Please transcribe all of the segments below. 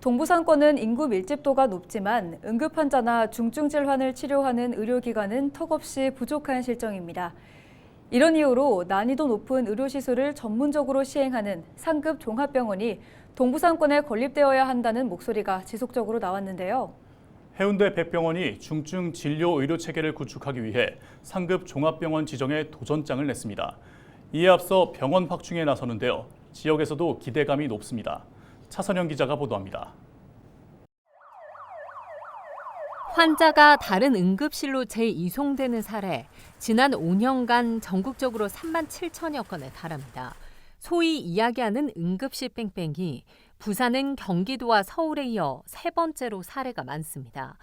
동부상권은 인구 밀집도가 높지만 응급 환자나 중증 질환을 치료하는 의료기관은 턱없이 부족한 실정입니다. 이런 이유로 난이도 높은 의료시술을 전문적으로 시행하는 상급 종합병원이 동부상권에 건립되어야 한다는 목소리가 지속적으로 나왔는데요. 해운대 백병원이 중증 진료 의료 체계를 구축하기 위해 상급 종합병원 지정에 도전장을 냈습니다. 이에 앞서 병원 확충에 나서는데요. 지역에서도 기대감이 높습니다. 차선영 기자가 보도합니다. 환자가 다른 응급실로 재이송되는 사례, 지난 5년간 전국적으로 3만 7천여 건에 달합니다. 소위 이야기하는 응급실 뺑뺑이, 부산은 경기도와 서울에 이어 세 번째로 사례가 많습니다.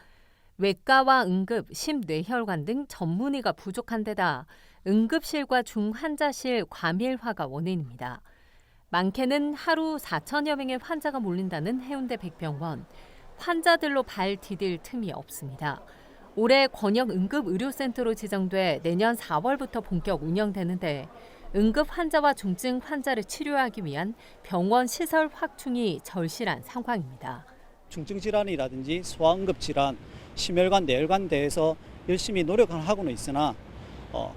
외과와 응급, 심뇌혈관 등 전문의가 부족한 데다 응급실과 중환자실 과밀화가 원인입니다. 많게는 하루 4천여 명의 환자가 몰린다는 해운대 백병원. 환자들로 발 디딜 틈이 없습니다. 올해 권역 응급의료센터로 지정돼 내년 4월부터 본격 운영되는데 응급 환자와 중증 환자를 치료하기 위한 병원 시설 확충이 절실한 상황입니다. 중증 질환이라든지 소아응급 질환, 심혈관, 뇌혈관 대해서 열심히 노력은 하고는 있으나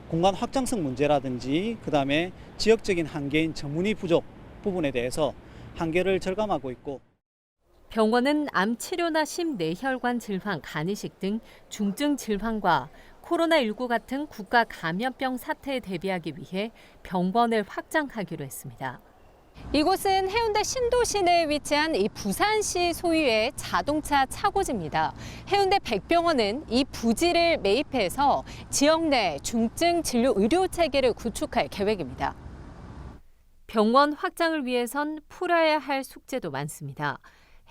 공간 확장성 문제라든지 그다음에 지역적인 한계인 전문의 부족 부분에 대해서 한계를 절감하고 있고 병원은 암 치료나 심뇌혈관 질환, 간이식 등 중증 질환과 코로나19 같은 국가 감염병 사태에 대비하기 위해 병원을 확장하기로 했습니다. 이곳은 해운대 신도시 내에 위치한 이 부산시 소유의 자동차 차고지입니다. 해운대 백병원은 이 부지를 매입해서 지역 내 중증 진료 의료 체계를 구축할 계획입니다. 병원 확장을 위해선 풀어야 할 숙제도 많습니다.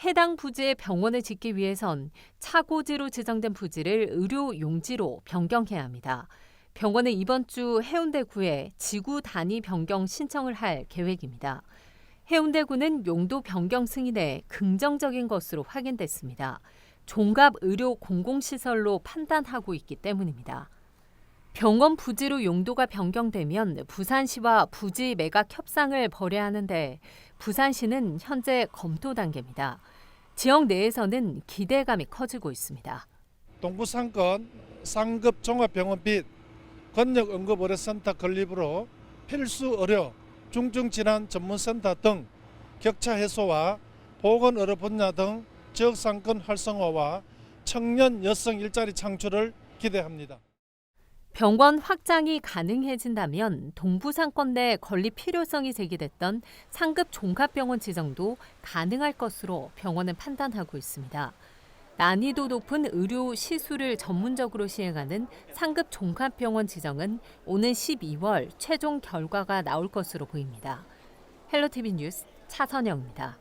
해당 부지에 병원을 짓기 위해선 차고지로 지정된 부지를 의료 용지로 변경해야 합니다. 병원은 이번 주 해운대구에 지구 단위 변경 신청을 할 계획입니다. 해운대구는 용도 변경 승인에 긍정적인 것으로 확인됐습니다. 종합 의료 공공시설로 판단하고 있기 때문입니다. 병원 부지로 용도가 변경되면 부산시와 부지 매각 협상을 벌여야 하는데 부산시는 현재 검토 단계입니다. 지역 내에서는 기대감이 커지고 있습니다. 동부상권 상급 종합병원 및 권역 응급의료센터 건립으로 필수 의료, 중증질환 전문센터 등 격차 해소와 보건의료 분야 등 지역상권 활성화와 청년 여성 일자리 창출을 기대합니다. 병원 확장이 가능해진다면 동부상권 내 건립 필요성이 제기됐던 상급 종합병원 지정도 가능할 것으로 병원은 판단하고 있습니다. 난이도 높은 의료 시술을 전문적으로 시행하는 상급 종합병원 지정은 오는 12월 최종 결과가 나올 것으로 보입니다. 헬로티비 뉴스 차선영입니다.